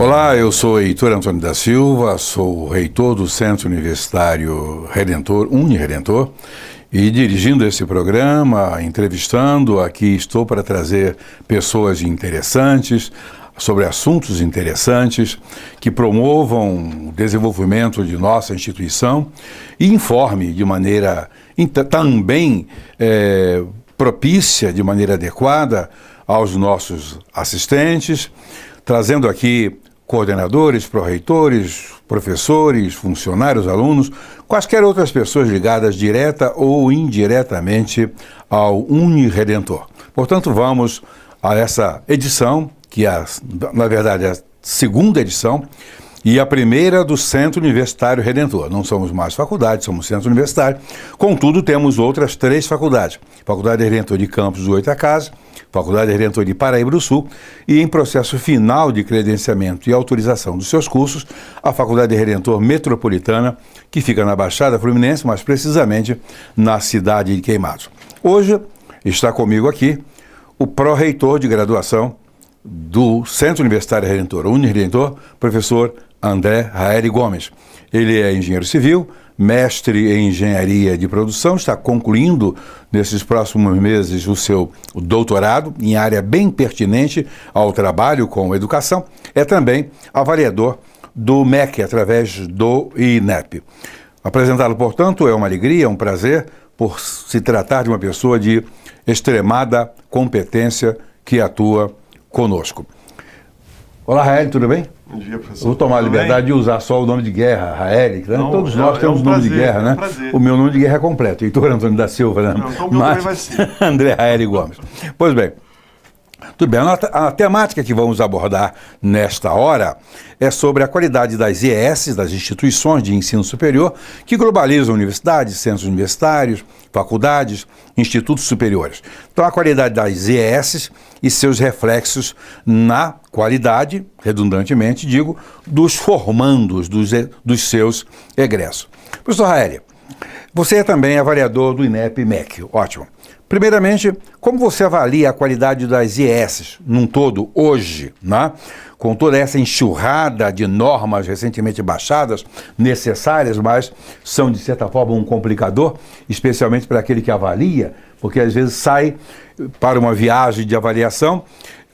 Olá, eu sou Heitor Antônio da Silva, sou reitor do Centro Universitário Redentor, Uniredentor, e dirigindo esse programa, entrevistando, aqui estou para trazer pessoas interessantes, sobre assuntos interessantes, que promovam o desenvolvimento de nossa instituição e informe de maneira também propícia, de maneira adequada, aos nossos assistentes, trazendo aqui coordenadores, pró-reitores, professores, funcionários, alunos, quaisquer outras pessoas ligadas direta ou indiretamente ao Uniredentor. Portanto, vamos a essa edição, que na verdade é a segunda edição, e a primeira do Centro Universitário Redentor. Não somos mais faculdade, somos Centro Universitário. Contudo, temos outras 3 faculdades. Faculdade Redentor de Campos do Goytacazes, Faculdade Redentor de Paraíba do Sul e, em processo final de credenciamento e autorização dos seus cursos, a Faculdade Redentor Metropolitana, que fica na Baixada Fluminense, mais precisamente na cidade de Queimados. Hoje está comigo aqui o pró-reitor de graduação do Centro Universitário Redentor, Uniredentor, professor André Raeli Gomes. Ele é engenheiro civil, mestre em engenharia de produção, está concluindo nesses próximos meses o seu doutorado em área bem pertinente ao trabalho com educação. É também avaliador do MEC através do INEP. Apresentá-lo, portanto, é uma alegria, um prazer, por se tratar de uma pessoa de extremada competência que atua conosco. Olá, Raeli, tudo bem? Bom dia, professor. Vou tomar a liberdade de usar só o nome de guerra, Raeli. Né? Todos nós temos nome de guerra, né? O meu nome de guerra é completo, Heitor Antônio da Silva, né? Não, então o meu também vai ser. André Raeli Gomes. Pois bem, tudo bem. A temática que vamos abordar nesta hora é sobre a qualidade das IES, das instituições de ensino superior, que globalizam universidades, centros universitários, faculdades, institutos superiores. Então, a qualidade das IES e seus reflexos na qualidade, redundantemente digo, dos formandos, dos seus egressos. Professor Raeli, você é também avaliador do INEP-MEC, ótimo. Primeiramente, como você avalia a qualidade das IES num todo hoje, né? Com toda essa enxurrada de normas recentemente baixadas, necessárias, mas são de certa forma um complicador, especialmente para aquele que avalia, porque às vezes sai para uma viagem de avaliação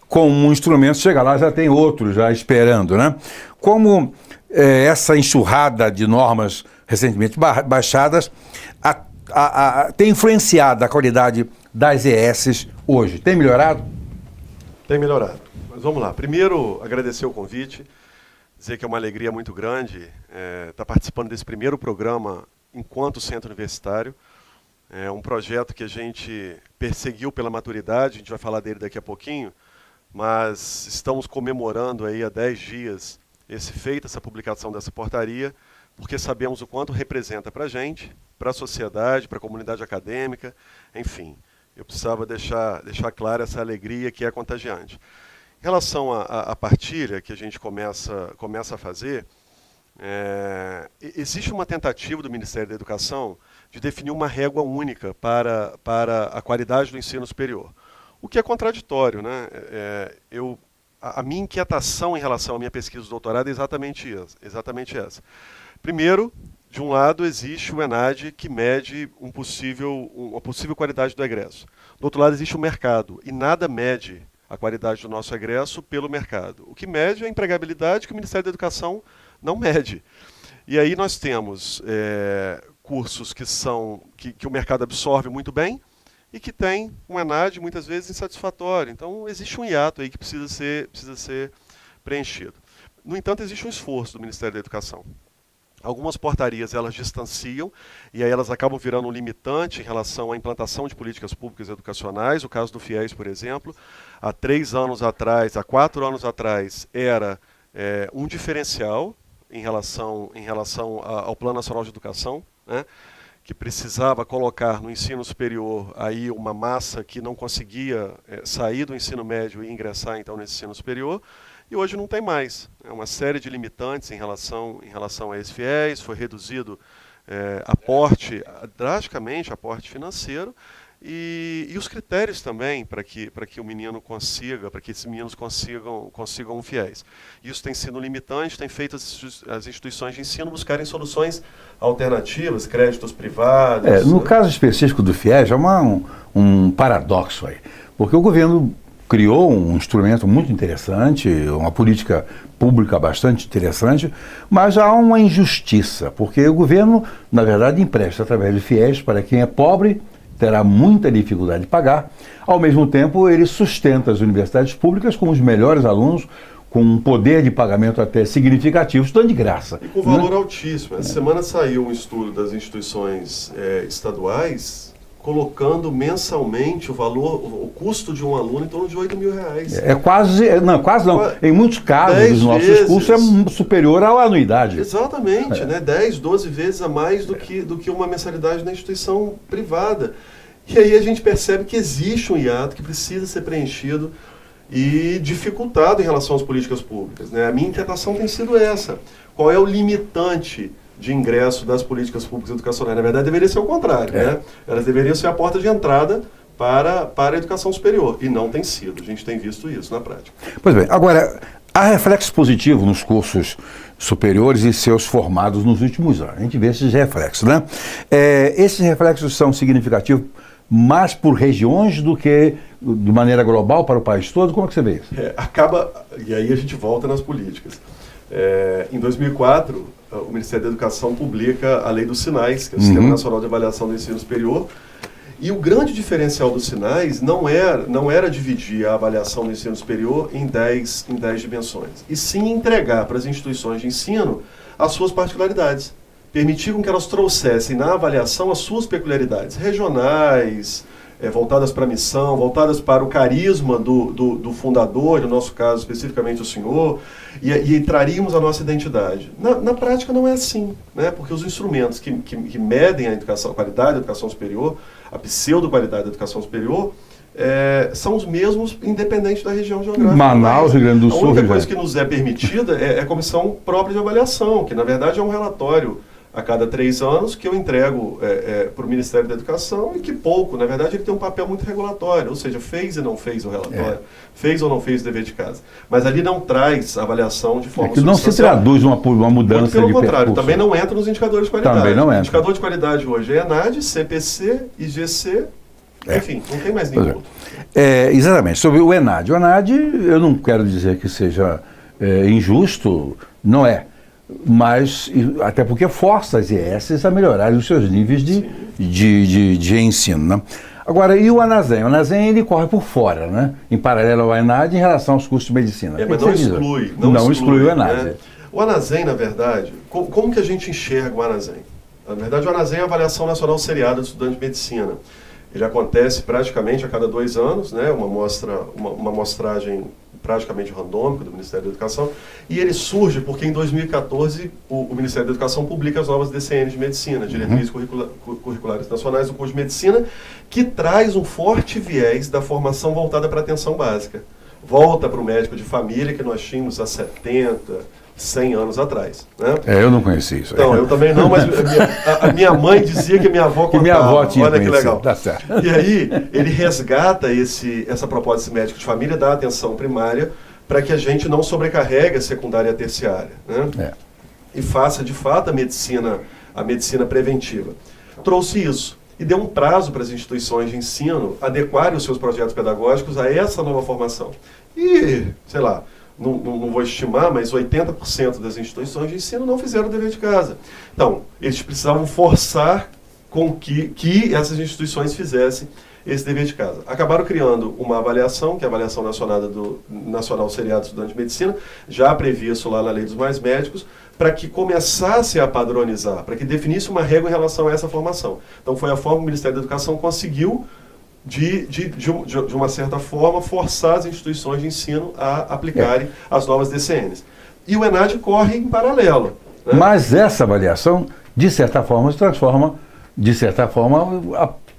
com um instrumento, chega lá já tem outro já esperando, né? Como essa enxurrada de normas recentemente baixadas tem influenciado a qualidade das ES hoje? Tem melhorado? Tem melhorado. Mas vamos lá. Primeiro, agradecer o convite, dizer que é uma alegria muito grande estar participando desse primeiro programa enquanto centro universitário. É um projeto que a gente perseguiu pela maturidade, a gente vai falar dele daqui a pouquinho, mas estamos comemorando aí há 10 dias esse feito, essa publicação dessa portaria, porque sabemos o quanto representa para a gente, para a sociedade, para a comunidade acadêmica, enfim. Eu precisava deixar clara essa alegria que é contagiante. Em relação à partilha que a gente começa a fazer, existe uma tentativa do Ministério da Educação de definir uma régua única para a qualidade do ensino superior, o que é contraditório, né? A minha inquietação em relação à minha pesquisa de doutorado é exatamente essa. Primeiro, de um lado, existe o ENAD, que mede uma possível qualidade do egresso. Do outro lado, existe o mercado, e nada mede a qualidade do nosso egresso pelo mercado. O que mede é a empregabilidade, que o Ministério da Educação não mede. E aí nós temos cursos que o mercado absorve muito bem e que tem um ENAD muitas vezes insatisfatório. Então, existe um hiato aí que precisa ser preenchido. No entanto, existe um esforço do Ministério da Educação. Algumas portarias elas distanciam e aí elas acabam virando um limitante em relação à implantação de políticas públicas educacionais. O caso do FIES, por exemplo, há 4 anos atrás, era um diferencial em relação ao Plano Nacional de Educação, né, que precisava colocar no ensino superior aí uma massa que não conseguia sair do ensino médio e ingressar então no ensino superior. E hoje não tem mais. É uma série de limitantes em relação a esse FIES, foi reduzido drasticamente aporte financeiro, E os critérios também para que o menino consiga, para que esses meninos consigam fiéis. Isso tem sido limitante, tem feito as instituições de ensino buscarem soluções alternativas, créditos privados. No caso específico do FIES, é um paradoxo aí, porque o governo criou um instrumento muito interessante, uma política pública bastante interessante, mas há uma injustiça, porque o governo, na verdade, empresta através do FIES para quem é pobre, terá muita dificuldade de pagar. Ao mesmo tempo, ele sustenta as universidades públicas com os melhores alunos, com um poder de pagamento até significativo, estudando de graça. E com valor altíssimo. Essa semana saiu um estudo das instituições estaduais colocando mensalmente o custo de um aluno em torno de R$8 mil. Quase não. Em muitos casos, os nossos custos é superior à anuidade. Exatamente, né? 10, 12 vezes a mais do que uma mensalidade na instituição privada. E aí a gente percebe que existe um hiato que precisa ser preenchido e dificultado em relação às políticas públicas, né? A minha inquietação tem sido essa. Qual é o limitante de ingresso das políticas públicas educacionais? Na verdade, deveria ser o contrário, né? Elas deveriam ser a porta de entrada para a educação superior, e não tem sido. A gente tem visto isso na prática. Pois bem, agora, há reflexo positivo nos cursos superiores e seus formados nos últimos anos. A gente vê esses reflexos, né? Esses reflexos são significativos mais por regiões do que de maneira global para o país todo? Como é que você vê isso? E aí a gente volta nas políticas. Em 2004, o Ministério da Educação publica a Lei dos Sinais, que é o Sistema Nacional de Avaliação do Ensino Superior, e o grande diferencial dos sinais não era dividir a avaliação do ensino superior em 10 dimensões, e sim entregar para as instituições de ensino as suas particularidades. Permitiram que elas trouxessem na avaliação as suas peculiaridades regionais, voltadas para a missão, voltadas para o carisma do fundador, no nosso caso especificamente o senhor, e traríamos a nossa identidade. Na prática não é assim, né? Porque os instrumentos que medem a qualidade da educação superior, a pseudo-qualidade da educação superior, são os mesmos independente da região geográfica. Manaus, Rio Grande do Sul. A única coisa que nos é permitida é a comissão própria de avaliação, que na verdade é um relatório a cada 3 anos, que eu entrego para o Ministério da Educação, e que pouco, na verdade, ele tem um papel muito regulatório, ou seja, fez e não fez o relatório, fez ou não fez o dever de casa. Mas ali não traz avaliação de forma substancial. Não se traduz uma mudança muito pelo de contrário, percurso. também não entra nos indicadores de qualidade. Também não entra. O indicador de qualidade hoje é ENAD, CPC, IGC, enfim, não tem mais nenhum outro. Exatamente. Sobre o ENAD. O ENAD, eu não quero dizer que seja injusto, não é. Mas, até porque força as IESs a melhorarem os seus níveis de ensino, né? Agora, e o ANASEM? O ANASEM, ele corre por fora, né? Em paralelo ao ENAD, em relação aos cursos de medicina. Mas não exclui o ENAD. Né? O ANASEM, na verdade, como que a gente enxerga o ANASEM? Na verdade, o ANASEM é a Avaliação Nacional Seriada de Estudantes de Medicina. Ele acontece praticamente a cada 2 anos, né? Uma amostragem praticamente randômica do Ministério da Educação, e ele surge porque em 2014 o Ministério da Educação publica as novas DCNs de Medicina, Diretrizes Curriculares Nacionais do curso de Medicina, que traz um forte viés da formação voltada para a atenção básica. Volta para o médico de família que nós tínhamos há 70, 100 anos atrás. Né? Eu não conheci isso. Então, eu também não, mas a minha mãe dizia que minha avó contava. Que minha avó tinha Olha que legal. Tá certo. E aí, ele resgata essa proposta desse médico de família, da atenção primária, para que a gente não sobrecarregue a secundária e a terciária. Né? E faça, de fato, a medicina preventiva. Trouxe isso. E deu um prazo para as instituições de ensino adequarem os seus projetos pedagógicos a essa nova formação. E, sei lá, não vou estimar, mas 80% das instituições de ensino não fizeram o dever de casa. Então, eles precisavam forçar com que essas instituições fizessem esse dever de casa. Acabaram criando uma avaliação, que é a Avaliação Nacional Seriada de Estudantes de Medicina, já previsto lá na Lei dos Mais Médicos, para que começasse a padronizar, para que definisse uma regra em relação a essa formação. Então, foi a forma que o Ministério da Educação conseguiu de uma certa forma, forçar as instituições de ensino a aplicarem as novas DCNs. E o ENAD corre em paralelo. Né? Mas essa avaliação, de certa forma, se transforma,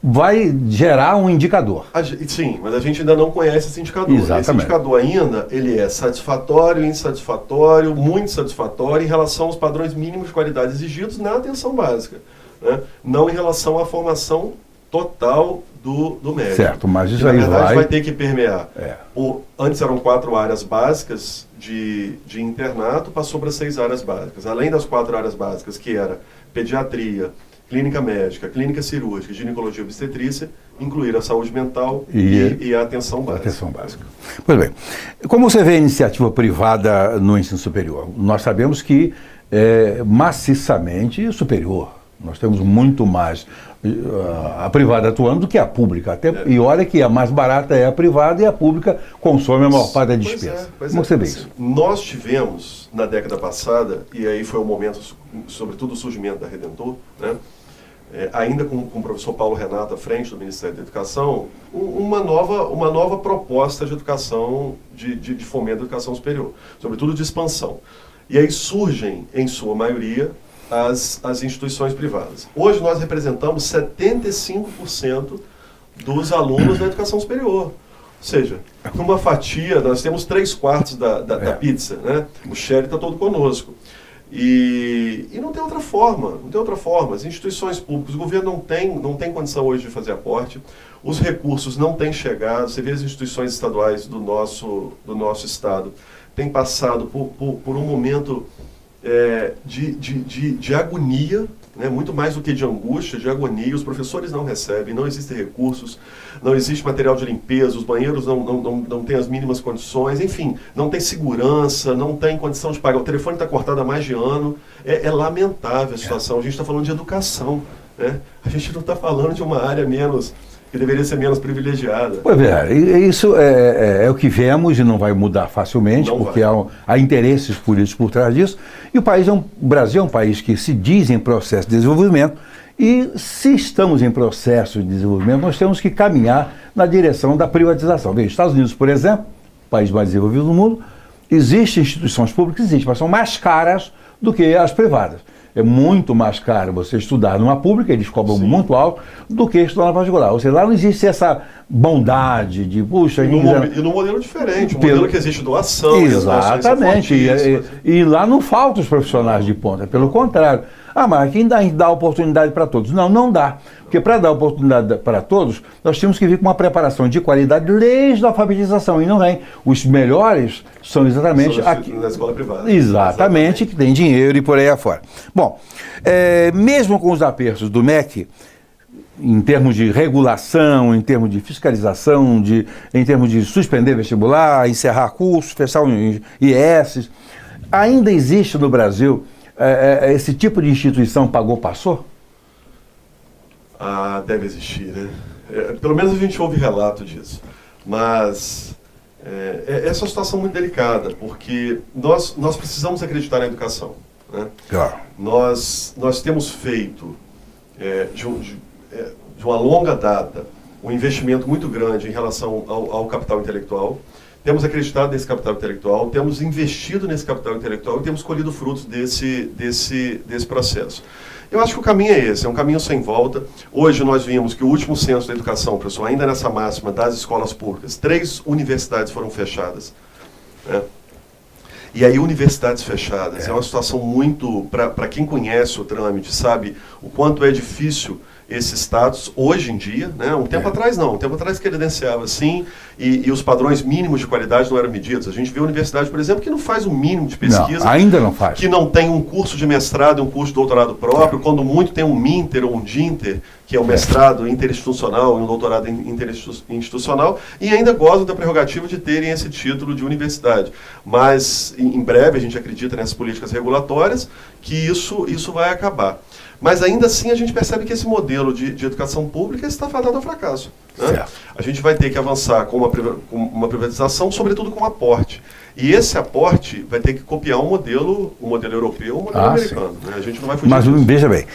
vai gerar um indicador. Sim, mas a gente ainda não conhece esse indicador. Exatamente. Esse indicador ainda, ele é satisfatório, insatisfatório, muito satisfatório em relação aos padrões mínimos de qualidade exigidos na atenção básica. Né? Não em relação à formação total do médio. Certo, mas isso na aí verdade vai ter que permear. É. Antes eram 4 áreas básicas de internato, passou para 6 áreas básicas. Além das 4 áreas básicas, que era pediatria, clínica médica, clínica cirúrgica, ginecologia e obstetrícia, incluir a saúde mental e a atenção básica. Atenção básica. Pois bem, como você vê a iniciativa privada no ensino superior? Nós sabemos que é maciçamente superior. Nós temos muito mais a privada atuando do que a pública. E olha que a mais barata é a privada e a pública consome a maior parte da despesa. Como você vê isso? Nós tivemos, na década passada, e aí foi o momento, sobretudo, do surgimento da Redentor, né? Ainda com o professor Paulo Renato à frente do Ministério da Educação, uma nova proposta de educação, de fomento da educação superior, sobretudo de expansão. E aí surgem, em sua maioria, as instituições privadas. Hoje nós representamos 75% dos alunos da educação superior. Ou seja, numa fatia, nós temos 3/4 da pizza, né? O Sherry está todo conosco. E não tem outra forma, As instituições públicas, o governo não tem condição hoje de fazer aporte, os recursos não têm chegado. Você vê as instituições estaduais do nosso estado têm passado por um momento de agonia, né, muito mais do que de angústia, de agonia. Os professores não recebem, não existem recursos, não existe material de limpeza, os banheiros não têm as mínimas condições, enfim, não tem segurança, não tem condição de pagar. O telefone está cortado há mais de ano. É lamentável a situação. A gente está falando de educação, né? A gente não está falando de uma área que deveria ser menos privilegiada. Pois é, isso é o que vemos e não vai mudar facilmente, porque há interesses políticos por trás disso. E o Brasil é um país que se diz em processo de desenvolvimento, e se estamos em processo de desenvolvimento, nós temos que caminhar na direção da privatização. Veja, Estados Unidos, por exemplo, o país mais desenvolvido do mundo, existem instituições públicas, mas são mais caras do que as privadas. É muito mais caro você estudar numa pública, eles cobram muito alto, do que estudar na particular. Ou seja, lá não existe essa bondade de, puxa... E num modelo diferente, um modelo que existe doação. Exatamente, e lá não faltam os profissionais de ponta, pelo contrário. Mas quem dá oportunidade para todos? Não dá. Porque para dar oportunidade para todos, nós temos que vir com uma preparação de qualidade desde a alfabetização. E não vem. Os melhores são exatamente aqui. Na escola privada. Exatamente, que tem dinheiro e por aí afora. Bom, mesmo com os apertos do MEC, em termos de regulação, em termos de fiscalização, em termos de suspender vestibular, encerrar cursos, fechar IES, ainda existe no Brasil esse tipo de instituição pagou-passou? Deve existir, né? Pelo menos a gente ouve relato disso. Mas essa é uma situação muito delicada, porque nós precisamos acreditar na educação, né? Claro. Nós temos feito, de uma longa data, um investimento muito grande em relação ao capital intelectual. Temos acreditado nesse capital intelectual, temos investido nesse capital intelectual e temos colhido frutos desse processo. Eu acho que o caminho é esse, é um caminho sem volta. Hoje nós vimos que o último censo da educação, professor, ainda nessa máxima das escolas públicas, 3 universidades foram fechadas, né? E aí universidades fechadas é uma situação muito, para quem conhece o trâmite, sabe o quanto é difícil esse status hoje em dia, né? Um tempo atrás não, um tempo atrás credenciava sim, e os padrões mínimos de qualidade não eram medidos. A gente vê a universidade, por exemplo, que não faz o mínimo de pesquisa. Ainda não faz. Que não tem um curso de mestrado e um curso de doutorado próprio, quando muito tem um MINTER ou um DINTER, que é um mestrado interinstitucional e um doutorado interinstitucional, e ainda gozam da prerrogativa de terem esse título de universidade. Mas, em breve, a gente acredita nessas políticas regulatórias, que isso vai acabar. Mas ainda assim a gente percebe que esse modelo de educação pública está fadado ao fracasso, né? A gente vai ter que avançar com uma privatização, sobretudo com um aporte. E esse aporte vai ter que copiar um modelo europeu, um modelo americano, né? A gente não vai fugir disso. Mas veja bem,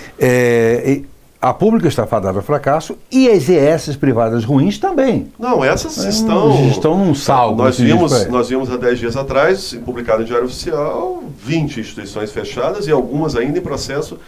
a pública está fadada ao fracasso e as ESs privadas ruins também. Não, essas estão num saldo. Nós vimos há 10 dias atrás, publicado em Diário Oficial, 20 instituições fechadas e algumas ainda em processo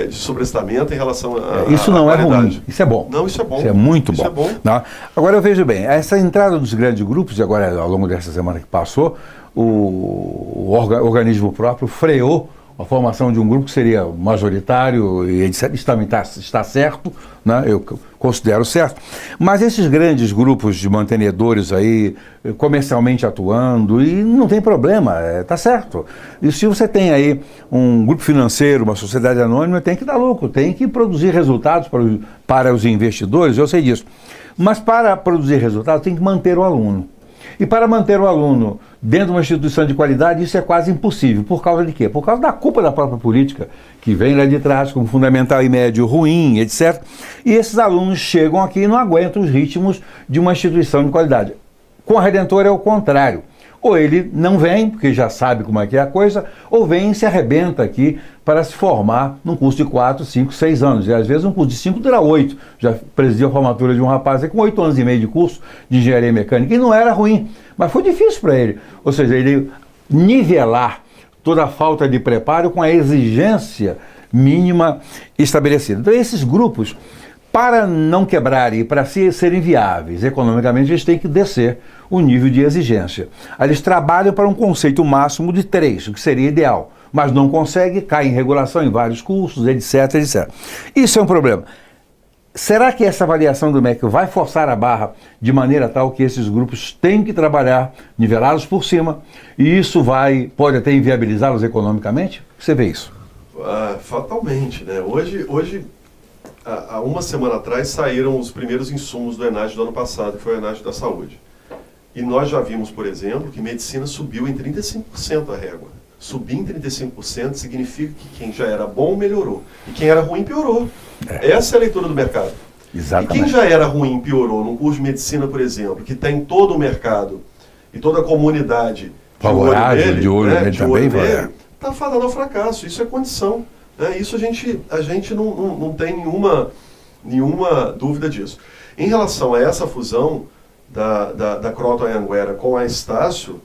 de sobrestamento em relação a isso não é ruim, isso é bom. Não, isso é bom. Isso é muito bom. Isso é bom. Não? Agora eu vejo bem, essa entrada dos grandes grupos, e agora ao longo dessa semana que passou, o organismo próprio freou a formação de um grupo que seria majoritário e etc. Isso também está certo, né? Eu considero certo. Mas esses grandes grupos de mantenedores aí, comercialmente atuando, e não tem problema, está certo. E se você tem aí um grupo financeiro, uma sociedade anônima, tem que dar lucro, tem que produzir resultados para os investidores, eu sei disso. Mas para produzir resultados tem que manter o aluno. E para manter o aluno dentro de uma instituição de qualidade, isso é quase impossível. Por causa de quê? Por causa da culpa da própria política, que vem lá de trás, como fundamental e médio ruim, etc. E esses alunos chegam aqui e não aguentam os ritmos de uma instituição de qualidade. Com a Redentor é o contrário. Ou ele não vem, porque já sabe como é que é a coisa, ou vem e se arrebenta aqui para se formar num curso de 4, 5, 6 anos. E às vezes um curso de 5 dura 8. Já presidi a formatura de um rapaz aí com 8 anos e meio de curso de engenharia mecânica, e não era ruim, mas foi difícil para ele. Ou seja, ele nivelar toda a falta de preparo com a exigência mínima estabelecida. Então esses grupos, para não quebrarem e para serem viáveis economicamente, eles têm que descer o nível de exigência. Eles trabalham para um conceito máximo de 3, o que seria ideal, mas não consegue, cai em regulação em vários cursos, etc, etc. Isso é um problema. Será que essa avaliação do MEC vai forçar a barra de maneira tal que esses grupos têm que trabalhar nivelados por cima, e isso pode até inviabilizá-los economicamente? Você vê isso? Fatalmente, né? Hoje, há uma semana atrás, saíram os primeiros insumos do ENAD do ano passado, que foi o ENAD da Saúde. E nós já vimos, por exemplo, que medicina subiu em 35% a régua. Subir em 35% significa que quem já era bom melhorou, e quem era ruim piorou. Essa é a leitura do mercado. Exatamente. E quem já era ruim piorou num curso de medicina, por exemplo, que tem todo o mercado e toda a comunidade de olho nele também, está fadado ao fracasso. Isso é condição. Isso a gente não tem nenhuma dúvida disso. Em relação a essa fusão da Croton Anhanguera com a Estácio,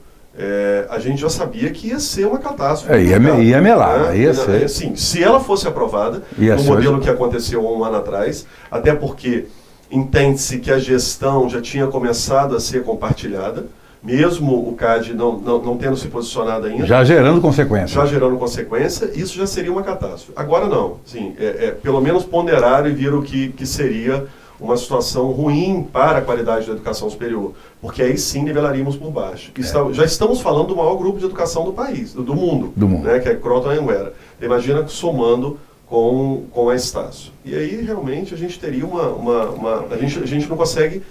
a gente já sabia que ia ser uma catástrofe. Ia melar, ia ser. Sim, se ela fosse aprovada, no modelo que aconteceu há um ano atrás, até porque entende-se que a gestão já tinha começado a ser compartilhada, mesmo o CAD não tendo se posicionado ainda. Já gerando consequência. Já gerando consequência, isso já seria uma catástrofe. Agora não, sim, pelo menos ponderaram e viram que seria uma situação ruim para a qualidade da educação superior, porque aí sim nivelaríamos por baixo. Já estamos falando do maior grupo de educação do país, do mundo. Né, que é Croton Anhanguera. Imagina somando com a Estácio. E aí realmente a gente teria a gente não consegue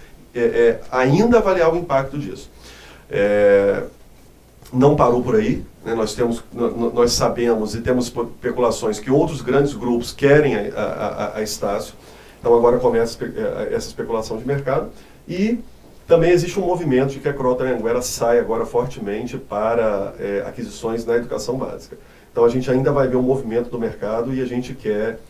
ainda avaliar o impacto disso. Não parou por aí, né? Nós sabemos e temos especulações que outros grandes grupos querem a Estácio. Então agora começa essa especulação de mercado, e também existe um movimento de que a Croton Anhanguera sai agora fortemente para aquisições na educação básica. Então a gente ainda vai ver um movimento do mercado e a gente quer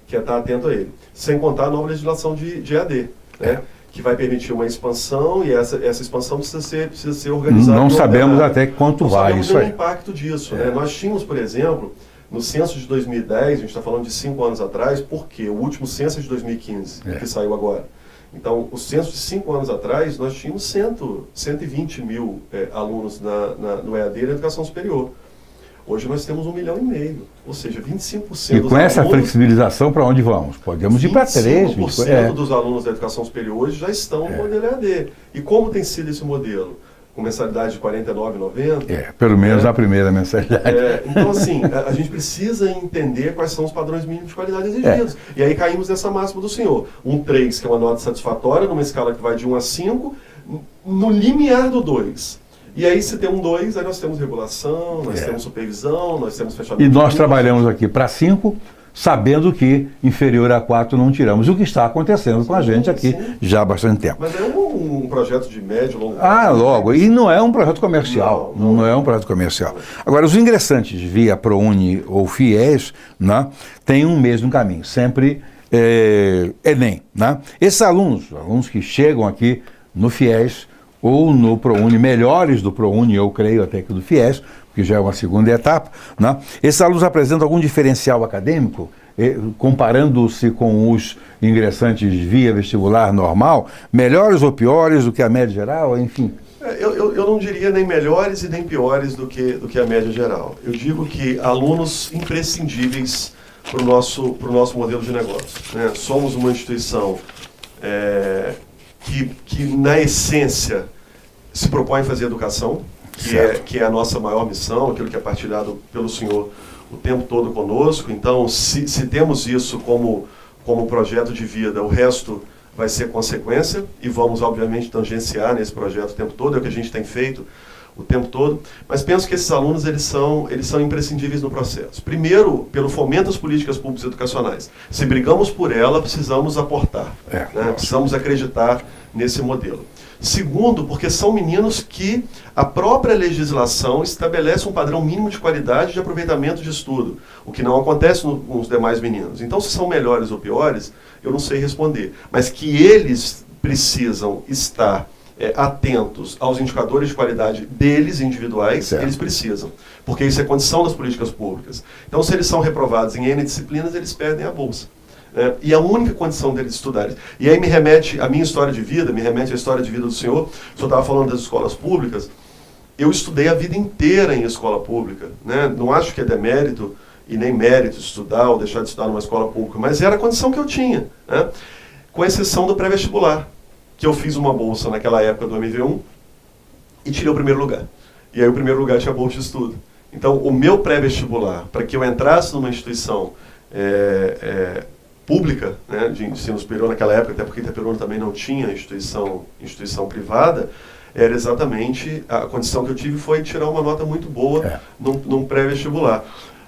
estar atento a ele. Sem contar a nova legislação de EAD, né? Que vai permitir uma expansão, e essa expansão precisa ser organizada. Não sabemos até quanto vai isso aí. Não sabemos o impacto disso. Né? Nós tínhamos, por exemplo, no censo de 2010, a gente está falando de 5 anos atrás, porque o último censo é de 2015, que saiu agora. Então, o censo de 5 anos atrás, nós tínhamos 120 mil alunos no EAD na educação superior. Hoje nós temos 1,5 milhão, ou seja, 25% e com essa flexibilização, para onde vamos? Podemos ir para 3%. 25% dos alunos da educação superior hoje já estão no modelo EAD. E como tem sido esse modelo? Com mensalidade de R$ 49,90? Pelo menos a primeira mensalidade. Então, assim, a gente precisa entender quais são os padrões mínimos de qualidade exigidos. E aí caímos nessa máxima do senhor. Um 3, que é uma nota satisfatória, numa escala que vai de 1 a 5, no limiar do 2. E aí, se tem um 2, aí nós temos regulação, nós temos supervisão, nós temos fechamento. E nós trabalhamos aqui para 5, sabendo que inferior a 4 não tiramos. O que está acontecendo com a gente aqui já há bastante tempo. Mas é um projeto de médio, longo prazo. Logo. E não é um projeto comercial. Não é um projeto comercial. Agora, os ingressantes via ProUni ou FIES, né, têm um mesmo caminho. Sempre Enem. Né? Esses alunos que chegam aqui no FIES ou no ProUni, melhores do ProUni, eu creio até que do FIES, que já é uma segunda etapa, né? Esses alunos apresentam algum diferencial acadêmico, comparando-se com os ingressantes via vestibular normal, melhores ou piores do que a média geral, enfim? eu não diria nem melhores e nem piores do que a média geral. Eu digo que alunos imprescindíveis para o nosso modelo de negócio, né? Somos uma instituição que, na essência, se propõe a fazer educação, que é a nossa maior missão, aquilo que é partilhado pelo senhor o tempo todo conosco. Então, se temos isso como projeto de vida, o resto vai ser consequência, e vamos, obviamente, tangenciar nesse projeto o tempo todo, é o que a gente tem feito o tempo todo, mas penso que esses alunos eles são imprescindíveis no processo. Primeiro, pelo fomento às políticas públicas educacionais. Se brigamos por ela, precisamos aportar, né? Precisamos acreditar nesse modelo. Segundo, porque são meninos que a própria legislação estabelece um padrão mínimo de qualidade de aproveitamento de estudo, o que não acontece nos demais meninos. Então, se são melhores ou piores, eu não sei responder, mas que eles precisam estar atentos aos indicadores de qualidade deles, individuais, eles precisam, porque isso é condição das políticas públicas. Então, se eles são reprovados em N disciplinas, eles perdem a bolsa. E a única condição deles estudarem. E aí me remete a minha história de vida, me remete à história de vida do senhor. O senhor estava falando das escolas públicas. Eu estudei a vida inteira em escola pública, né? Não acho que é demérito e nem mérito estudar ou deixar de estudar numa escola pública, mas era a condição que eu tinha, né? Com exceção do pré-vestibular, que eu fiz uma bolsa naquela época do MV1 e tirei o primeiro lugar. E aí o primeiro lugar tinha bolsa de estudo. Então, o meu pré-vestibular, para que eu entrasse numa instituição pública, né, de ensino superior naquela época, até porque Itaperuna também não tinha instituição privada, era exatamente a condição que eu tive foi tirar uma nota muito boa num pré-vestibular.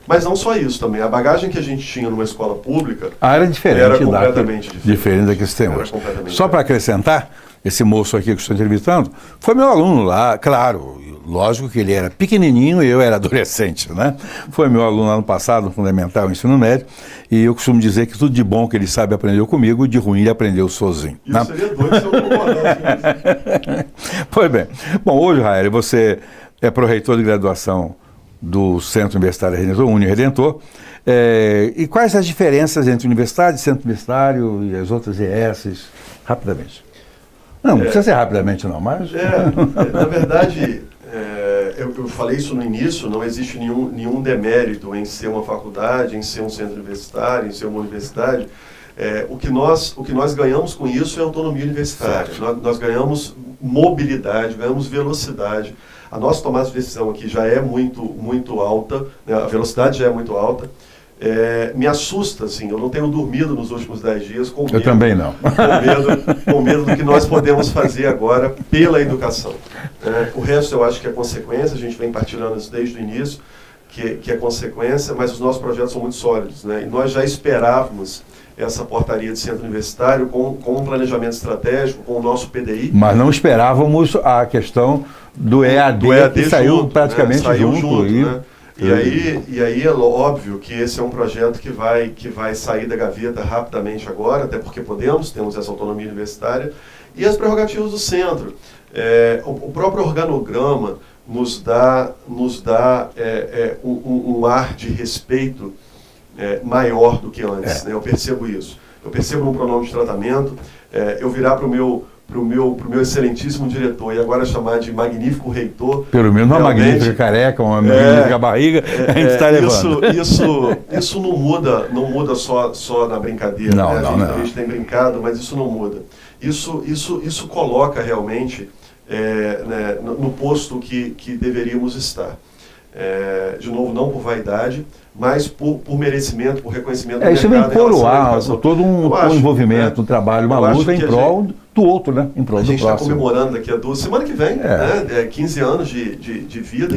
Mas não só isso também, a bagagem que a gente tinha numa escola pública era diferente, era completamente diferente da que você tem hoje. Só para acrescentar, esse moço aqui que estou entrevistando, foi meu aluno lá, claro, lógico que ele era pequenininho e eu era adolescente, né? Foi meu aluno ano passado, no Fundamental, no Ensino Médio, e eu costumo dizer que tudo de bom que ele sabe aprendeu comigo, de ruim ele aprendeu sozinho. Isso, né? Seria doido se eu concordasse. Pois bem. Bom, hoje, Raeli, você é pró-reitor de graduação do Centro Universitário Redentor, Uniredentor. E quais as diferenças entre universidade, centro universitário e as outras ESs, rapidamente? Não precisa ser rapidamente não, mas... na verdade, eu falei isso no início, não existe nenhum demérito em ser uma faculdade, em ser um centro universitário, em ser uma universidade. O que nós ganhamos com isso é autonomia universitária. Nós ganhamos mobilidade, ganhamos velocidade. A nossa tomada de decisão aqui já é muito alta, né? A velocidade já é muito alta. Me assusta, assim, eu não tenho dormido nos últimos 10 dias com medo. Eu também não. Com medo do que nós podemos fazer agora pela educação. O resto eu acho que é consequência, a gente vem partilhando isso desde o início, que é consequência, mas os nossos projetos são muito sólidos, né? E nós já esperávamos essa portaria de centro universitário com um planejamento estratégico, com o nosso PDI. Mas não esperávamos a questão do EAD que saiu junto, praticamente junto. Né? E aí é óbvio que esse é um projeto que vai sair da gaveta rapidamente agora, até porque temos essa autonomia universitária, e as prerrogativas do centro. O próprio organograma nos dá um ar de respeito maior do que antes, né? Eu percebo isso. Eu percebo no pronome de tratamento, eu virar para o meu excelentíssimo diretor e agora chamar de magnífico reitor. Pelo menos uma magnífica careca, uma magnífica barriga, a gente está levando. Isso não muda só na brincadeira. Não, né? não. A gente tem brincado, mas isso não muda. Isso coloca realmente né, no posto que deveríamos estar. De novo, não por vaidade, mas por merecimento, por reconhecimento do mercado. Isso vem coroar todo um envolvimento, um trabalho, uma luta em prol do outro, né? Em prol do próximo. A gente está comemorando daqui a semana que vem, né? 15 anos de vida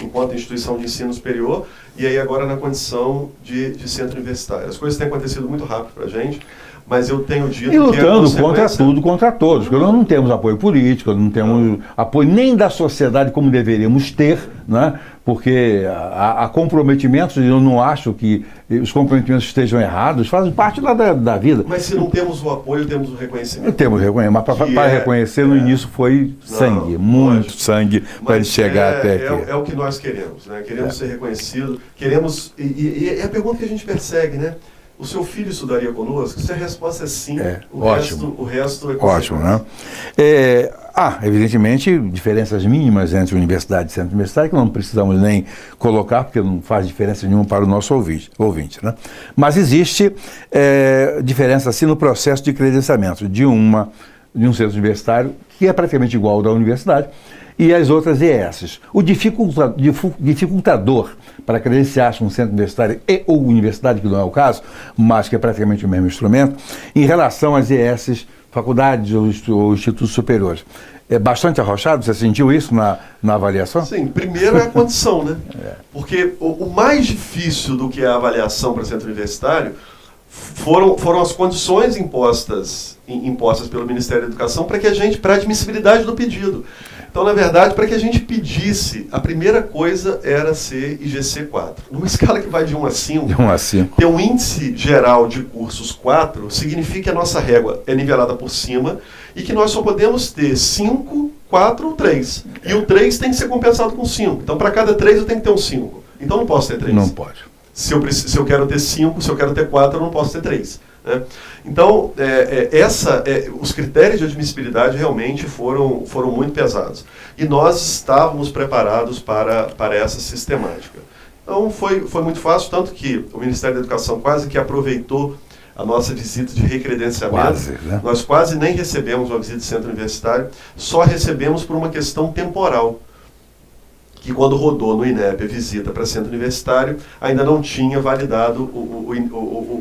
enquanto instituição de ensino superior, e aí agora na condição de centro universitário. As coisas têm acontecido muito rápido para a gente, mas eu tenho dito que lutando contra tudo, contra todos, porque nós não temos apoio político, não temos apoio nem da sociedade como deveríamos ter, né? Porque há comprometimentos, e eu não acho que os comprometimentos estejam errados, fazem parte da vida. Mas se não temos o apoio, temos o reconhecimento. Temos o reconhecimento, mas para reconhecer no início foi sangue, muito sangue para ele chegar até aqui. É o que nós queremos, né? Queremos ser reconhecidos, queremos, e é a pergunta que a gente persegue, né? o seu filho estudaria conosco? Se a resposta é sim, o resto é ótimo, né? Há, evidentemente, diferenças mínimas entre universidade e centro universitário, que não precisamos nem colocar, porque não faz diferença nenhuma para o nosso ouvinte, né? Mas existe diferença, assim, no processo de credenciamento de um centro universitário, que é praticamente igual ao da universidade, e as outras ESs. O dificultador para credenciar-se um centro universitário ou universidade, que não é o caso, mas que é praticamente o mesmo instrumento, em relação às ESs, faculdades ou institutos superiores. É bastante arrochado? Você sentiu isso na avaliação? Sim, primeiro é a condição, né? Porque o mais difícil do que a avaliação para centro universitário foram as condições impostas pelo Ministério da Educação para a admissibilidade do pedido. Então, na verdade, para que a gente pedisse, a primeira coisa era ser IGC 4. Numa escala que vai de 1 a 5, ter um índice geral de cursos 4 significa que a nossa régua é nivelada por cima e que nós só podemos ter 5, 4 ou 3. E o 3 tem que ser compensado com 5. Então, para cada 3 eu tenho que ter um 5. Então, não posso ter 3. Não pode. Se eu quero ter 5, se eu quero ter 4, eu não posso ter 3. Né? Então, os critérios de admissibilidade realmente foram muito pesados. E nós estávamos preparados para essa sistemática. Então, foi muito fácil, tanto que o Ministério da Educação quase que aproveitou a nossa visita de recredenciamento. Quase, né? Nós quase nem recebemos uma visita de centro universitário, só recebemos por uma questão temporal. Que quando rodou no INEP a visita para centro universitário, ainda não tinha validado,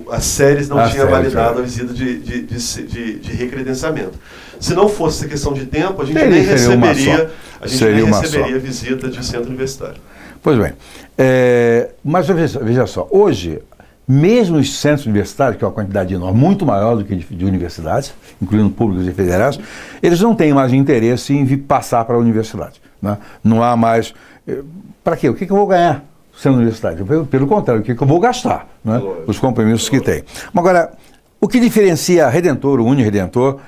as séries não tinha validado a visita de recredenciamento. Se não fosse essa questão de tempo, a gente nem receberia a visita de centro universitário. Pois bem, mas veja só, hoje, mesmo os centros universitários, que é uma quantidade enorme, muito maior do que de universidades, incluindo públicos e federais, eles não têm mais interesse em passar para a universidade. Né? Não há mais... Para quê? O que eu vou ganhar sendo universidade? Pelo contrário, o que eu vou gastar? Né? Os compromissos que tem. Agora, o que diferencia a Redentor, o Uniredentor,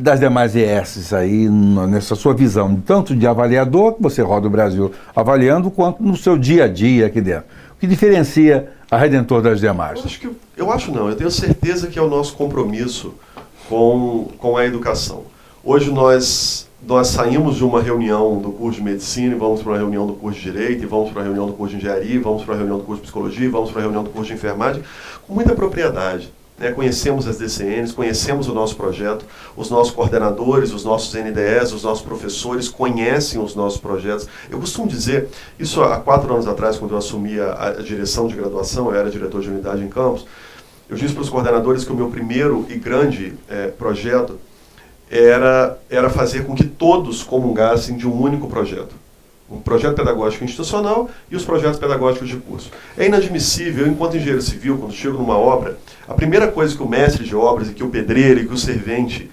das demais ESs aí, nessa sua visão, tanto de avaliador, que você roda o Brasil avaliando, quanto no seu dia a dia aqui dentro? O que diferencia a Redentor das demais? Eu tenho certeza que é o nosso compromisso com a educação. Hoje nós saímos de uma reunião do curso de Medicina e vamos para uma reunião do curso de Direito, e vamos para uma reunião do curso de Engenharia, e vamos para uma reunião do curso de Psicologia, e vamos para uma reunião do curso de Enfermagem, com muita propriedade. Né? Conhecemos as DCNs, conhecemos o nosso projeto, os nossos coordenadores, os nossos NDEs, os nossos professores conhecem os nossos projetos. Eu costumo dizer, isso há 4 anos atrás, quando eu assumi a direção de graduação, eu era diretor de unidade em campus, eu disse para os coordenadores que o meu primeiro e grande projeto era fazer com que todos comungassem de um único projeto. Um projeto pedagógico institucional e os projetos pedagógicos de curso. É inadmissível, enquanto engenheiro civil, quando chego numa obra, a primeira coisa que o mestre de obras, e que o pedreiro e que o servente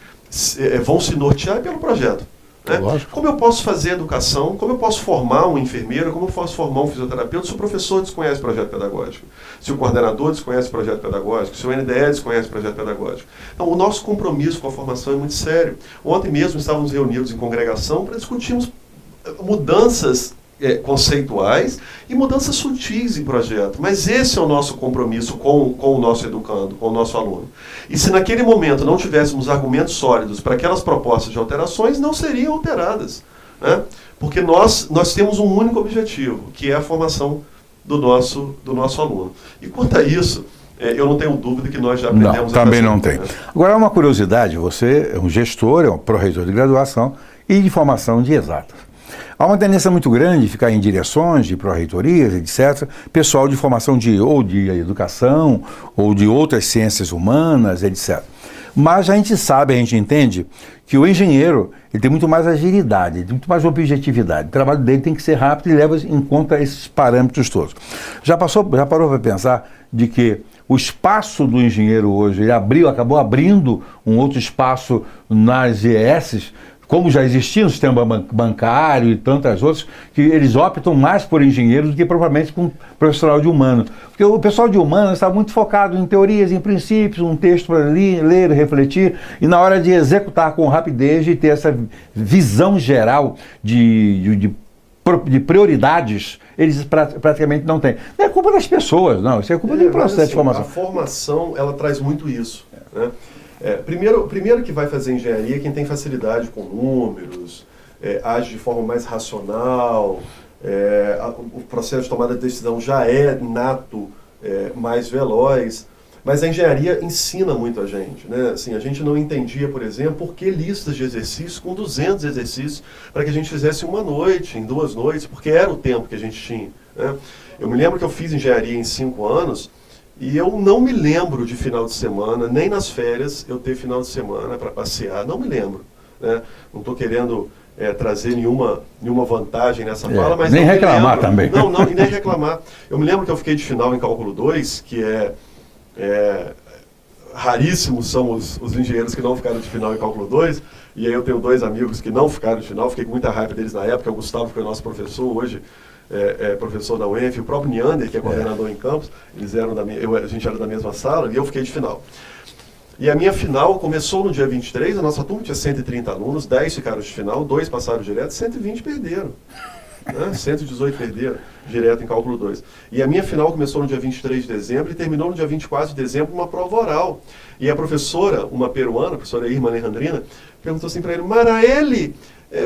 vão se nortear é pelo projeto. Né? Como eu posso fazer educação, como eu posso formar um enfermeiro, como eu posso formar um fisioterapeuta se o professor desconhece o projeto pedagógico, se o coordenador desconhece o projeto pedagógico, se o NDE desconhece o projeto pedagógico. Então, o nosso compromisso com a formação é muito sério. Ontem mesmo estávamos reunidos em congregação para discutirmos mudanças conceituais e mudanças sutis em projeto. Mas esse é o nosso compromisso com o nosso educando, com o nosso aluno. E se naquele momento não tivéssemos argumentos sólidos para aquelas propostas de alterações, não seriam alteradas. Né? Porque nós temos um único objetivo, que é a formação do nosso aluno. E quanto a isso, eu não tenho dúvida que nós já aprendemos. Não, também não tem. Né? Agora, uma curiosidade, você é um gestor, é um pró-reitor de graduação e de formação de exatas. Há uma tendência muito grande de ficar em direções, de pró-reitorias, etc., pessoal de formação ou de educação, ou de outras ciências humanas, etc. Mas a gente entende que o engenheiro ele tem muito mais agilidade, ele tem muito mais objetividade. O trabalho dele tem que ser rápido e leva em conta esses parâmetros todos. Já parou para pensar de que o espaço do engenheiro hoje, ele acabou abrindo um outro espaço nas ESs, como já existia no sistema bancário e tantas outras, que eles optam mais por engenheiros do que propriamente com profissional de humano. Porque o pessoal de humanas está muito focado em teorias, em princípios, um texto para ler, refletir, e na hora de executar com rapidez e ter essa visão geral de de prioridades, eles praticamente não têm. Não é culpa das pessoas, não. Isso é culpa do processo de formação. A formação, ela traz muito isso. Né? Primeiro que vai fazer engenharia quem tem facilidade com números, age de forma mais racional, o processo de tomada de decisão já é nato, mais veloz. Mas a engenharia ensina muito a gente, né? Assim, a gente não entendia, por exemplo, por que listas de exercícios com 200 exercícios para que a gente fizesse uma noite, em 2 noites, porque era o tempo que a gente tinha, né? Eu me lembro que eu fiz engenharia em 5 anos e eu não me lembro de final de semana, nem nas férias eu ter final de semana para passear, não me lembro, né? Não estou querendo trazer nenhuma vantagem nessa fala, mas nem reclamar também. Não, e nem reclamar. Eu me lembro que eu fiquei de final em cálculo 2, que raríssimos são os engenheiros que não ficaram de final em cálculo 2, e aí eu tenho 2 amigos que não ficaram de final, fiquei com muita raiva deles na época. O Gustavo, que foi nosso professor, hoje é professor da UENF, o próprio Neander, que é coordenador em campus, a gente era da mesma sala, e eu fiquei de final. E a minha final começou no dia 23, a nossa turma tinha 130 alunos, 10 ficaram de final, 2 passaram direto, 120 perderam. 118 perderam direto em cálculo 2. E a minha final começou no dia 23 de dezembro e terminou no dia 24 de dezembro uma prova oral. E a professora, uma peruana, a professora Irma Alejandrina, perguntou assim para ele: Maraeli,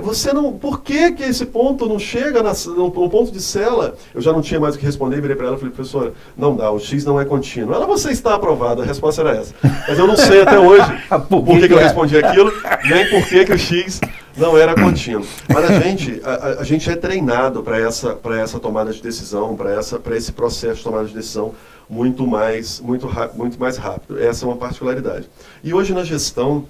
você não, por que esse ponto não chega no ponto de cela? Eu já não tinha mais o que responder, virei para ela e falei: professora, não dá, o X não é contínuo. Ela: você está aprovada, a resposta era essa. Mas eu não sei até hoje por que eu respondi aquilo, nem por que o X não era contínuo. Mas a gente é treinado para essa tomada de decisão, para esse processo de tomada de decisão muito mais rápido. Essa é uma particularidade. E hoje na gestão,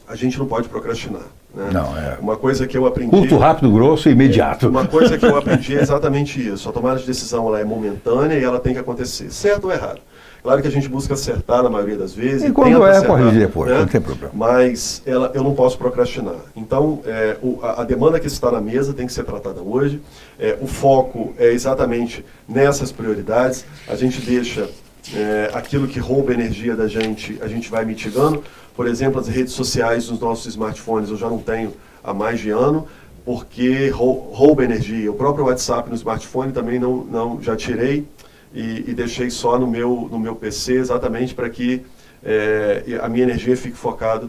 a gente não pode procrastinar. Né? Não, uma coisa que eu aprendi... Curto, rápido, grosso e imediato. Uma coisa que eu aprendi é exatamente isso. A tomada de decisão ela é momentânea e ela tem que acontecer, certo ou errado. Claro que a gente busca acertar na maioria das vezes. E quando corrigir depois, né? Não tem problema. Mas eu não posso procrastinar. Então, a demanda que está na mesa tem que ser tratada hoje. O foco é exatamente nessas prioridades. A gente deixa aquilo que rouba energia da gente, a gente vai mitigando. Por exemplo, as redes sociais dos nossos smartphones eu já não tenho há mais de ano, porque rouba energia. O próprio WhatsApp no smartphone também não já tirei. E deixei só no meu PC, exatamente para que a minha energia fique focada.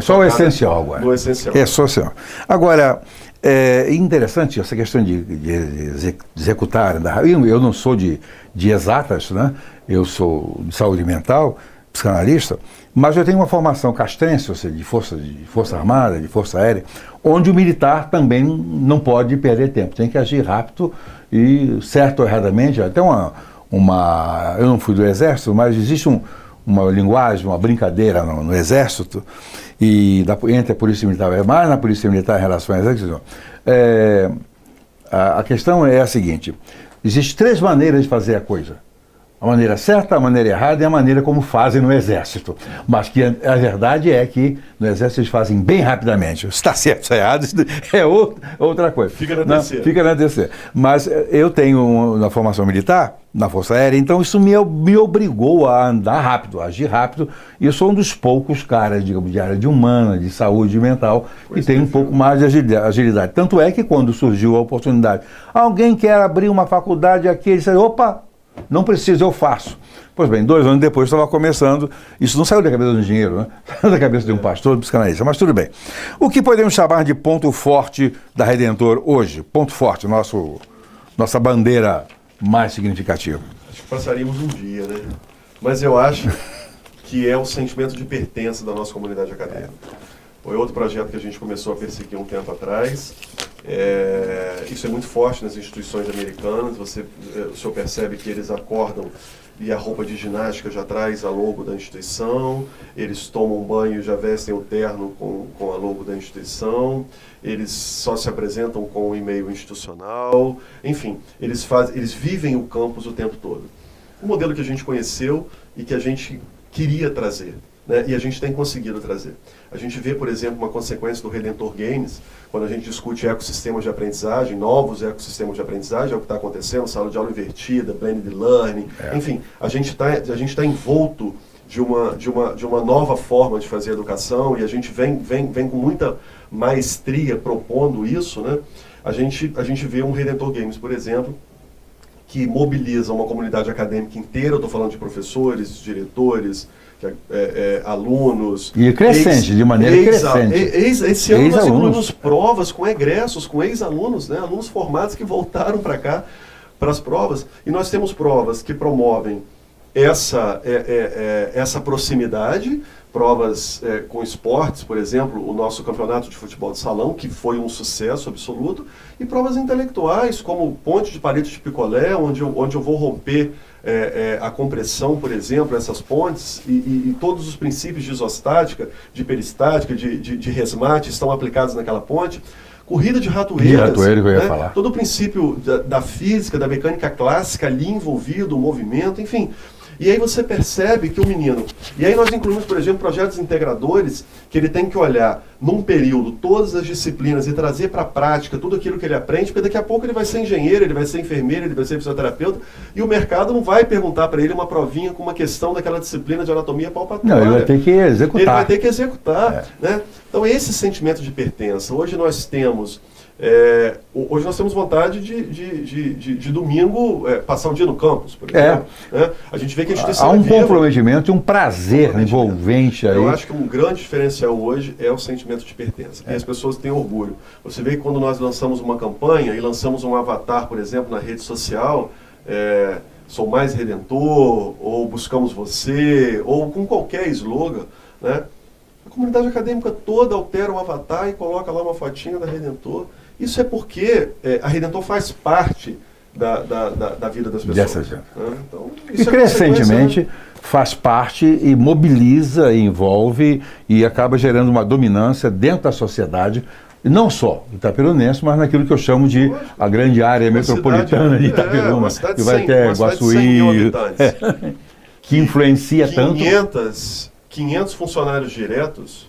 Só o essencial agora. No essencial. É só o essencial. Agora, é interessante essa questão de executar. Eu não sou de exatas, né? Eu sou de saúde mental, psicanalista, mas eu tenho uma formação castrense, ou seja, de força armada, de força aérea, onde o militar também não pode perder tempo, tem que agir rápido e, certo ou erradamente, até eu não fui do Exército, mas existe uma linguagem, uma brincadeira no Exército, entre a Polícia Militar, mais na Polícia Militar em relação ao Exército. A questão é a seguinte: existem 3 maneiras de fazer a coisa. A maneira certa, a maneira errada e a maneira como fazem no Exército. Mas que a verdade é que no Exército eles fazem bem rapidamente. Se está certo, se está errado, é outra coisa. Fica na terceira. Fica na terceira. Mas eu tenho na formação militar, na Força Aérea, então isso me obrigou a andar rápido, a agir rápido. E eu sou um dos poucos caras, digamos, de área de humana, de saúde mental, que tem um pouco mais de agilidade. Tanto é que quando surgiu a oportunidade, alguém quer abrir uma faculdade aqui, ele disse: opa, não precisa, eu faço. Pois bem, 2 anos depois estava começando. Isso não saiu da cabeça do engenheiro, né? Saiu da cabeça de um pastor, de um psicanalista, mas tudo bem. O que podemos chamar de ponto forte da Redentor hoje? Ponto forte, nossa bandeira mais significativa. Acho que passaríamos um dia, né? Mas eu acho que é o sentimento de pertença da nossa comunidade acadêmica. Foi outro projeto que a gente começou a perseguir um tempo atrás. Isso é muito forte nas instituições americanas. O senhor percebe que eles acordam e a roupa de ginástica já traz a logo da instituição, eles tomam banho e já vestem o terno com a logo da instituição, eles só se apresentam com o e-mail institucional, enfim, eles vivem o campus o tempo todo. O modelo que a gente conheceu e que a gente queria trazer, né? E a gente tem conseguido trazer. A gente vê, por exemplo, uma consequência do Redentor Games, quando a gente discute ecossistemas de aprendizagem, novos ecossistemas de aprendizagem, é o que está acontecendo, sala de aula invertida, blended learning, enfim, a gente tá envolto de uma nova forma de fazer educação, e a gente vem com maestria propondo isso, né? A gente vê um Redentor Games, por exemplo, que mobiliza uma comunidade acadêmica inteira. Eu estou falando de professores, diretores, alunos. E crescente, de maneira crescente. Esse ano nós incluímos provas com egressos, com ex-alunos, né? Alunos formados que voltaram para cá, para as provas. E nós temos provas que promovem essa proximidade, provas com esportes, por exemplo, o nosso campeonato de futebol de salão, que foi um sucesso absoluto, e provas intelectuais, como ponte de palito de picolé, onde eu vou romper a compressão, por exemplo, essas pontes, e todos os princípios de isostática, de peristática, de resmate estão aplicados naquela ponte. Corrida de ratoeiras, que eu ia falar. Todo o princípio da física, da mecânica clássica ali envolvido, o movimento, enfim. E aí você percebe que o menino... E aí nós incluímos, por exemplo, projetos integradores, que ele tem que olhar num período todas as disciplinas e trazer para a prática tudo aquilo que ele aprende, porque daqui a pouco ele vai ser engenheiro, ele vai ser enfermeiro, ele vai ser fisioterapeuta, e o mercado não vai perguntar para ele uma provinha com uma questão daquela disciplina de anatomia palpatória. Não, ele vai ter que executar. Ele vai ter que executar. Né? Então, esse sentimento de pertença. Hoje nós temos vontade de domingo passar o dia no campus, por exemplo. Né? A gente vê que a instituição há um comprometimento e um prazer envolvente aí. Eu acho que um grande diferencial hoje é o sentimento de pertença. E as pessoas têm orgulho. Você vê que quando nós lançamos uma campanha e lançamos um avatar, por exemplo, na rede social, Sou Mais Redentor, ou Buscamos Você, ou com qualquer slogan, né? A comunidade acadêmica toda altera o avatar e coloca lá uma fotinha da Redentor. Isso é porque a Redentor faz parte da vida das pessoas. Dessa gente. Então, e crescentemente faz parte e mobiliza, e envolve e acaba gerando uma dominância dentro da sociedade, não só do Itaperunense, mas naquilo que eu chamo de a grande área metropolitana de Itaperuna, que vai ter Guaçuí, que influencia tanto. 500 funcionários diretos,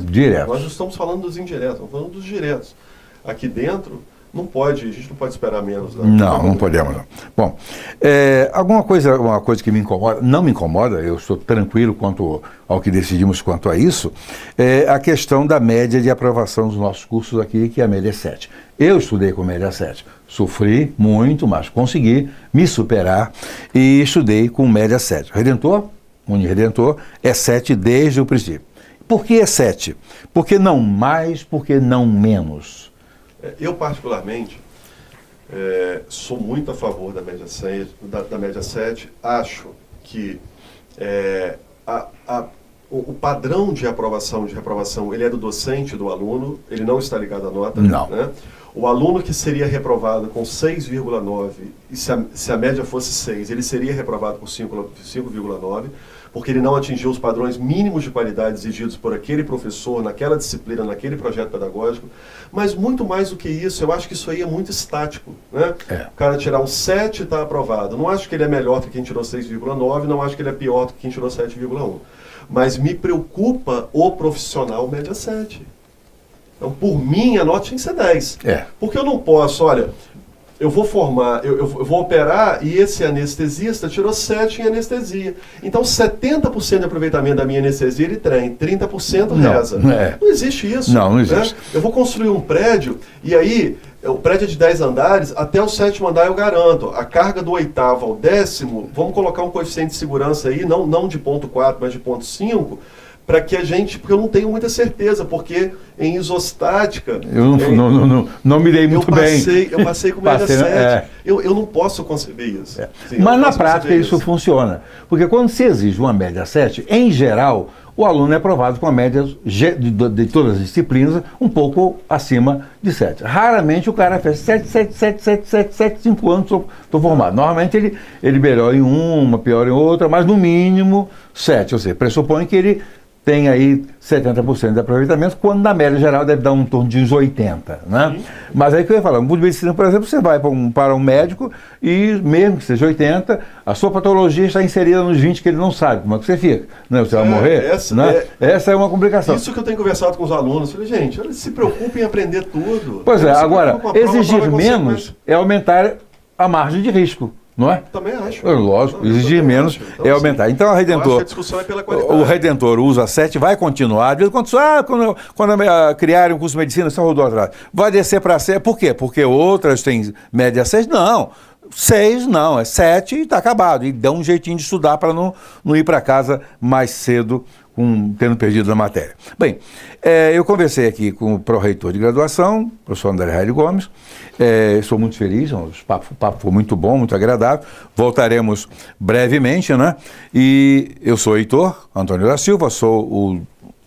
direto. Nós não estamos falando dos indiretos, estamos falando dos diretos. Aqui dentro, a gente não pode esperar menos. Né? Não podemos. Não. Bom, uma coisa que me incomoda, não me incomoda, eu estou tranquilo quanto ao que decidimos quanto a isso, é a questão da média de aprovação dos nossos cursos aqui, que é a média é 7. Eu estudei com média 7. Sofri muito, mas consegui me superar e estudei com média 7. Uniredentor é 7 desde o princípio. Por que é 7? Por que não mais, por que não menos? Eu, particularmente, sou muito a favor da média 7. Acho que o padrão de aprovação e de reprovação, ele é do docente e do aluno, ele não está ligado à nota. Não. Né? O aluno que seria reprovado com 6,9, e se a média fosse 6, ele seria reprovado por 5,9, porque ele não atingiu os padrões mínimos de qualidade exigidos por aquele professor, naquela disciplina, naquele projeto pedagógico. Mas muito mais do que isso, eu acho que isso aí é muito estático. Né? O cara tirar um 7 e está aprovado. Não acho que ele é melhor que quem tirou 6,9, não acho que ele é pior do que quem tirou 7,1. Mas me preocupa o profissional média 7. Então, por mim, a nota tinha que ser 10. Porque eu não posso, olha, eu vou formar, eu vou operar e esse anestesista tirou 7 em anestesia. Então, 70% de aproveitamento da minha anestesia ele tem, 30% reza. Não existe isso. Não existe. Né? Eu vou construir um prédio e aí, o prédio é de 10 andares, até o 7º andar eu garanto. A carga do 8º ao 10º, vamos colocar um coeficiente de segurança aí, não de 0,4, mas de 0,5, para que porque eu não tenho muita certeza, porque em isostática... Eu não me dei muito bem. Eu passei com média 7. Eu não posso conceber isso. Sim, mas na prática isso funciona. Porque quando se exige uma média 7, em geral, o aluno é aprovado com a média de todas as disciplinas um pouco acima de 7. Raramente o cara fez 7, 5 anos, estou formado. Normalmente ele melhora em uma, pior em outra, mas no mínimo 7. Ou seja, pressupõe que ele tem aí 70% de aproveitamento, quando na média geral deve dar um torno de uns 80%. Né? Mas aí que eu ia falar, no curso de medicina, por exemplo, você vai para um médico e mesmo que seja 80%, a sua patologia está inserida nos 20% que ele não sabe como é que você fica. Né? Você vai morrer? Essa é uma complicação. Isso que eu tenho conversado com os alunos. Falei, gente, se preocupem em aprender tudo. Pois agora, exigir menos é aumentar a margem de risco. não é? Também acho. Lógico, exigir menos então, é aumentar. Então, a eu acho Redentor, que a discussão é pela qualidade. o Redentor usa 7, vai continuar. Quando criarem um curso de medicina, só rodou atrás. Vai descer para 7. Por quê? Porque outras têm média 6? Não. 6 não, é 7 e está acabado. E dá um jeitinho de estudar para não ir para casa mais cedo tendo perdido a matéria. Bem, eu conversei aqui com o pró-reitor de graduação, o professor André Raeli Gomes. Estou muito feliz, o papo foi muito bom, muito agradável. Voltaremos brevemente, né? E eu sou o Heitor Antônio da Silva, sou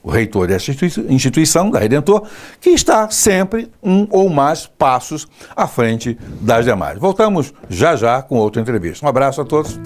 o reitor dessa instituição, da Redentor, que está sempre um ou mais passos à frente das demais. Voltamos já com outra entrevista. Um abraço a todos.